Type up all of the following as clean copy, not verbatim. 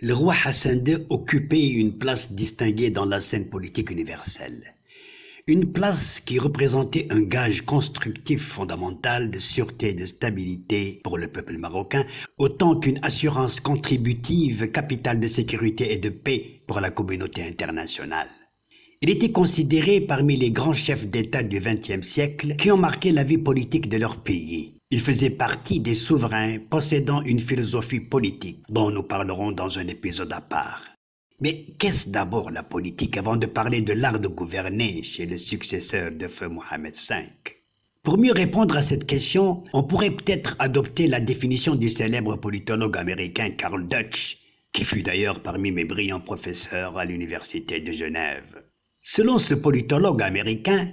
le roi Hassan II occupait une place distinguée dans la scène politique universelle. Une place qui représentait un gage constructif fondamental de sûreté et de stabilité pour le peuple marocain, autant qu'une assurance contributive capitale de sécurité et de paix pour la communauté internationale. Il était considéré parmi les grands chefs d'État du XXe siècle qui ont marqué la vie politique de leur pays. Il faisait partie des souverains possédant une philosophie politique, dont nous parlerons dans un épisode à part. Mais qu'est-ce d'abord la politique avant de parler de l'art de gouverner chez le successeur de feu Mohammed V? Pour mieux répondre à cette question, on pourrait peut-être adopter la définition du célèbre politologue américain Karl Deutsch, qui fut d'ailleurs parmi mes brillants professeurs à l'université de Genève. Selon ce politologue américain,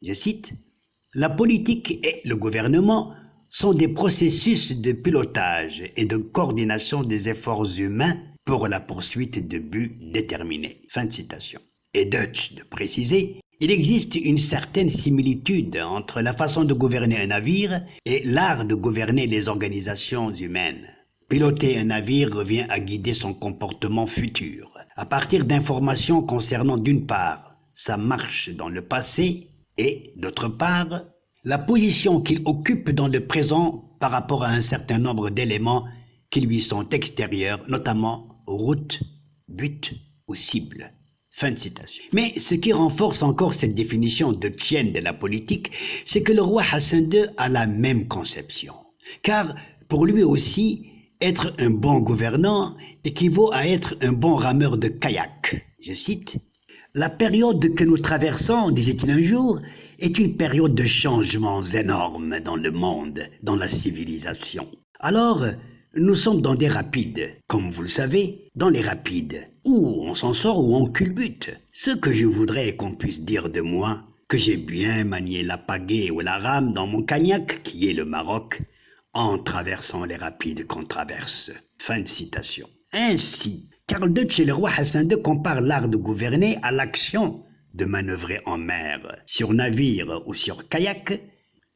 je cite, « La politique et le gouvernement sont des processus de pilotage et de coordination des efforts humains pour la poursuite de buts déterminés. » Fin de citation. Et Deutsch de préciser, il existe une certaine similitude entre la façon de gouverner un navire et l'art de gouverner les organisations humaines. Piloter un navire revient à guider son comportement futur, à partir d'informations concernant d'une part sa marche dans le passé et d'autre part la position qu'il occupe dans le présent par rapport à un certain nombre d'éléments qui lui sont extérieurs, notamment route, but ou cible. Fin de citation. Mais ce qui renforce encore cette définition de Tien de la politique, c'est que le roi Hassan II a la même conception. Car pour lui aussi, être un bon gouvernant équivaut à être un bon rameur de kayak. Je cite, « La période que nous traversons, disait-il un jour, est une période de changements énormes dans le monde, dans la civilisation. Alors, nous sommes dans des rapides, comme vous le savez, dans les rapides, où on s'en sort ou on culbute. Ce que je voudrais est qu'on puisse dire de moi, que j'ai bien manié la pagaie ou la rame dans mon cognac, qui est le Maroc, en traversant les rapides qu'on traverse. » Fin de citation. Ainsi, Karl Deutsch et le roi Hassan II comparent l'art de gouverner à l'action de manœuvrer en mer, sur navire ou sur kayak.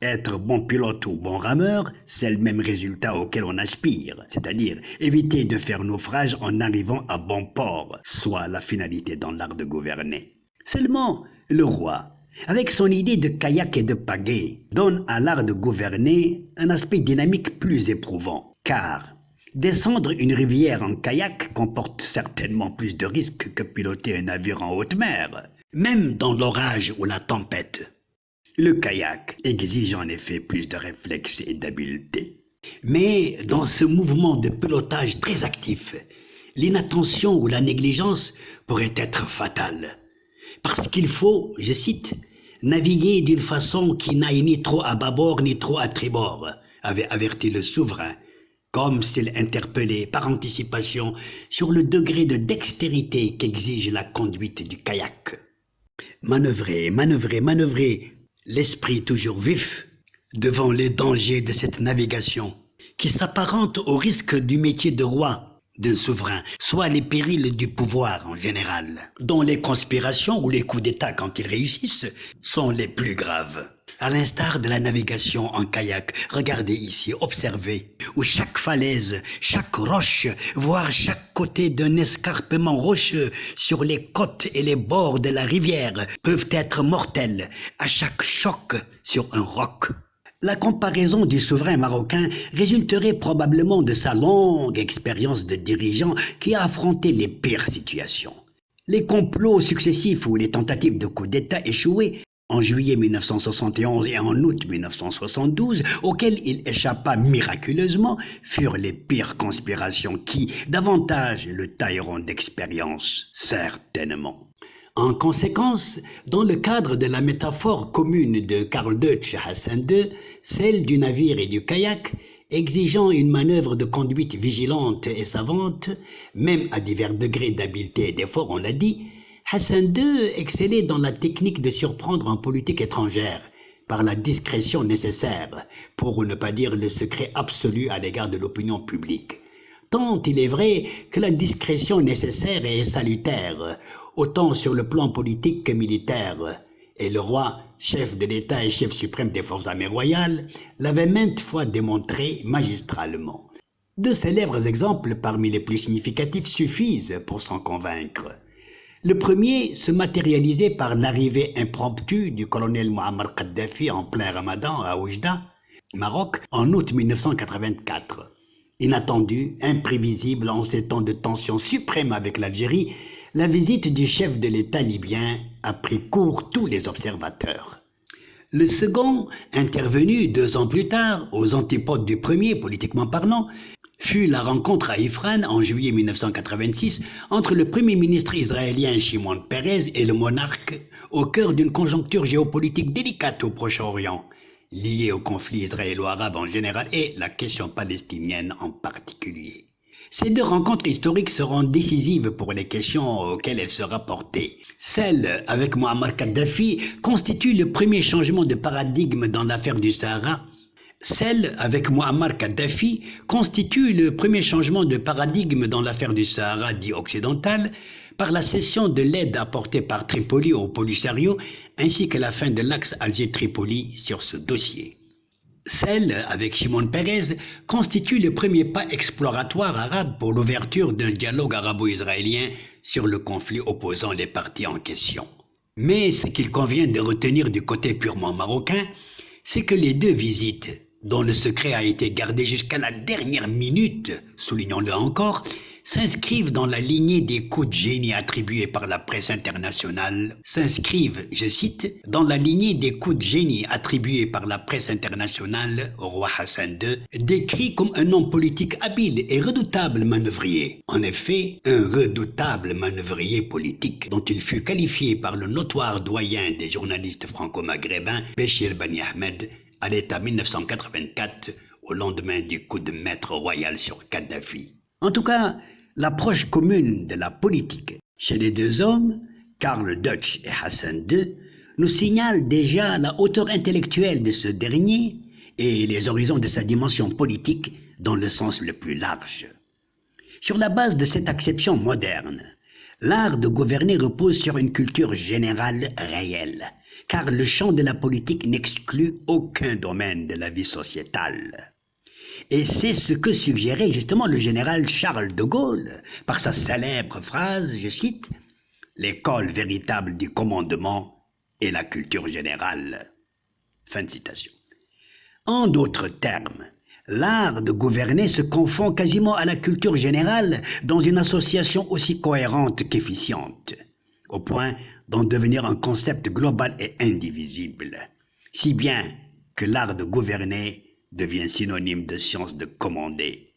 Être bon pilote ou bon rameur, c'est le même résultat auquel on aspire, c'est-à-dire éviter de faire naufrage en arrivant à bon port, soit la finalité dans l'art de gouverner. Seulement, le roi, avec son idée de kayak et de pagaie, donne à l'art de gouverner un aspect dynamique plus éprouvant, car descendre une rivière en kayak comporte certainement plus de risques que piloter un navire en haute mer, même dans l'orage ou la tempête. Le kayak exige en effet plus de réflexe et d'habileté. Mais dans ce mouvement de pilotage très actif, l'inattention ou la négligence pourrait être fatale. Parce qu'il faut, je cite, « naviguer d'une façon qui n'aille ni trop à bâbord ni trop à tribord », avait averti le souverain, comme s'il interpellait par anticipation sur le degré de dextérité qu'exige la conduite du kayak. Manœuvrer, manœuvrer, manœuvrer, l'esprit toujours vif devant les dangers de cette navigation, qui s'apparente au risque du métier de roi d'un souverain, soit les périls du pouvoir en général, dont les conspirations ou les coups d'État quand ils réussissent sont les plus graves. À l'instar de la navigation en kayak, regardez ici, observez, où chaque falaise, chaque roche, voire chaque côté d'un escarpement rocheux sur les côtes et les bords de la rivière peuvent être mortels à chaque choc sur un roc. La comparaison du souverain marocain résulterait probablement de sa longue expérience de dirigeant qui a affronté les pires situations. Les complots successifs ou les tentatives de coup d'État échoués en juillet 1971 et en août 1972, auxquels il échappa miraculeusement, furent les pires conspirations qui, davantage, le tailleront d'expérience, certainement. En conséquence, dans le cadre de la métaphore commune de Karl Deutsch et Hassan II, celle du navire et du kayak, exigeant une manœuvre de conduite vigilante et savante, même à divers degrés d'habileté et d'effort, on l'a dit, Hassan II excellait dans la technique de surprendre en politique étrangère par la discrétion nécessaire, pour ne pas dire le secret absolu à l'égard de l'opinion publique. Tant il est vrai que la discrétion nécessaire est salutaire, autant sur le plan politique que militaire, et le roi, chef de l'État et chef suprême des forces armées royales, l'avait maintes fois démontré magistralement. Deux célèbres exemples parmi les plus significatifs suffisent pour s'en convaincre. Le premier se matérialisait par l'arrivée impromptue du colonel Muammar Kadhafi en plein Ramadan à Oujda, Maroc, en août 1984. Inattendu, imprévisible en ces temps de tension suprême avec l'Algérie, la visite du chef de l'État libyen a pris court tous les observateurs. Le second, intervenu 2 ans plus tard, aux antipodes du premier politiquement parlant, fut la rencontre à Ifrane en juillet 1986 entre le premier ministre israélien Shimon Peres et le monarque au cœur d'une conjoncture géopolitique délicate au Proche-Orient, liée au conflit israélo-arabe en général et la question palestinienne en particulier. Ces deux rencontres historiques seront décisives pour les questions auxquelles elles seront portées. Celle avec Muammar Kadhafi constitue le premier changement de paradigme dans l'affaire du Sahara. Celle avec Muammar Kadhafi constitue le premier changement de paradigme dans l'affaire du Sahara dit occidental par la cession de l'aide apportée par Tripoli au Polisario ainsi que la fin de l'axe Alger-Tripoli sur ce dossier. Celle avec Shimon Peres constitue le premier pas exploratoire arabe pour l'ouverture d'un dialogue arabo-israélien sur le conflit opposant les parties en question. Mais ce qu'il convient de retenir du côté purement marocain, c'est que les deux visites, dont le secret a été gardé jusqu'à la dernière minute, soulignons-le encore, s'inscrivent dans la lignée des coups de génie attribués par la presse internationale, je cite, dans la lignée des coups de génie attribués par la presse internationale au roi Hassan II, décrit comme un homme politique habile et redoutable manœuvrier. En effet, un redoutable manœuvrier politique dont il fut qualifié par le notoire doyen des journalistes franco-maghrébins, Béchir Bani Ahmed, à l'état 1984, au lendemain du coup de maître royal sur Kadhafi. En tout cas, l'approche commune de la politique chez les deux hommes, Karl Deutsch et Hassan II, nous signale déjà la hauteur intellectuelle de ce dernier et les horizons de sa dimension politique dans le sens le plus large. Sur la base de cette acception moderne, l'art de gouverner repose sur une culture générale réelle, car le champ de la politique n'exclut aucun domaine de la vie sociétale. Et c'est ce que suggérait justement le général Charles de Gaulle par sa célèbre phrase, je cite, « L'école véritable du commandement est la culture générale ». Fin de citation. En d'autres termes, l'art de gouverner se confond quasiment à la culture générale dans une association aussi cohérente qu'efficiente, au point d'en devenir un concept global et indivisible, si bien que l'art de gouverner devient synonyme de science de commander.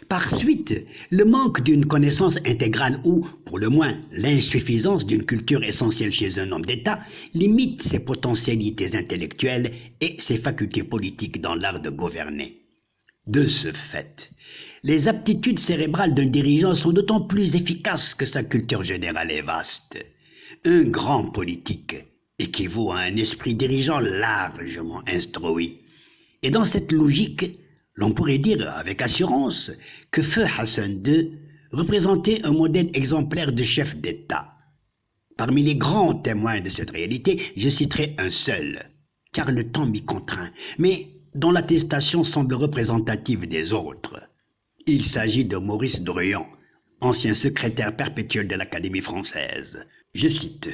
Par suite, le manque d'une connaissance intégrale ou, pour le moins, l'insuffisance d'une culture essentielle chez un homme d'État limite ses potentialités intellectuelles et ses facultés politiques dans l'art de gouverner. De ce fait, les aptitudes cérébrales d'un dirigeant sont d'autant plus efficaces que sa culture générale est vaste. Un grand politique équivaut à un esprit dirigeant largement instruit. Et dans cette logique, l'on pourrait dire avec assurance que Feu Hassan II représentait un modèle exemplaire de chef d'État. Parmi les grands témoins de cette réalité, je citerai un seul, car le temps m'y contraint, mais dont l'attestation semble représentative des autres. Il s'agit de Maurice Druon, ancien secrétaire perpétuel de l'Académie française. Je cite.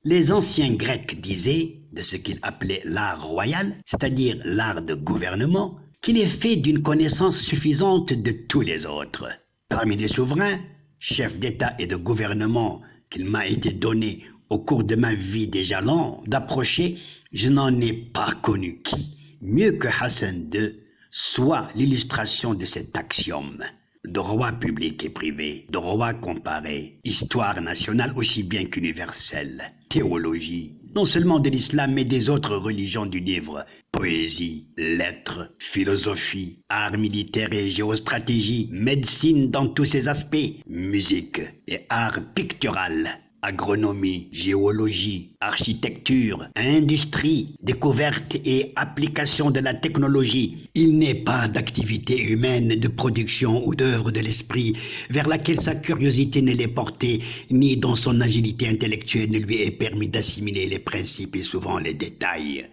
Les anciens Grecs disaient, de ce qu'ils appelaient l'art royal, c'est-à-dire l'art de gouvernement, qu'il est fait d'une connaissance suffisante de tous les autres. Parmi les souverains, chefs d'État et de gouvernement qu'il m'a été donné au cours de ma vie déjà longue d'approcher, je n'en ai pas connu qui, mieux que Hassan II, soit l'illustration de cet axiome. Droit public et privé, droit comparé, histoire nationale aussi bien qu'universelle, théologie, non seulement de l'islam mais des autres religions du livre, poésie, lettres, philosophie, art militaire et géostratégie, médecine dans tous ses aspects, musique et art pictural, agronomie, géologie, architecture, industrie, découverte et application de la technologie. Il n'est pas d'activité humaine, de production ou d'œuvre de l'esprit vers laquelle sa curiosité ne l'ait portée, ni dont son agilité intellectuelle ne lui ait permis d'assimiler les principes et souvent les détails.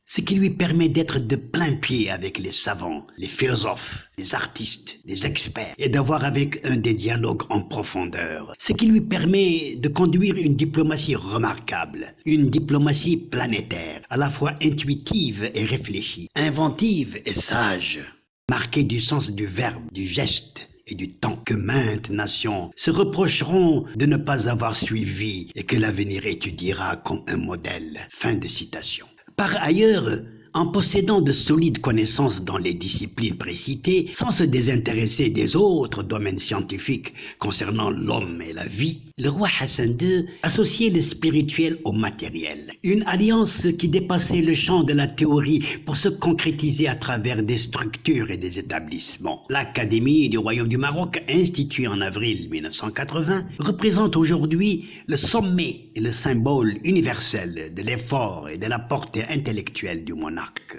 ce qui lui permet d'être de plein pied avec les savants, les philosophes, les artistes, les experts, et d'avoir avec eux des dialogues en profondeur, ce qui lui permet de conduire une diplomatie remarquable, une diplomatie planétaire, à la fois intuitive et réfléchie, inventive et sage, marquée du sens du verbe, du geste, et du temps que maintes nations se reprocheront de ne pas avoir suivi et que l'avenir étudiera comme un modèle. Fin de citation. Par ailleurs, en possédant de solides connaissances dans les disciplines précitées, sans se désintéresser des autres domaines scientifiques concernant l'homme et la vie, le roi Hassan II associait le spirituel au matériel. Une alliance qui dépassait le champ de la théorie pour se concrétiser à travers des structures et des établissements. L'Académie du Royaume du Maroc, instituée en avril 1980, représente aujourd'hui le sommet et le symbole universel de l'effort et de la portée intellectuelle du monarque.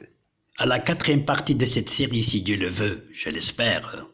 À la quatrième partie de cette série, si Dieu le veut, je l'espère,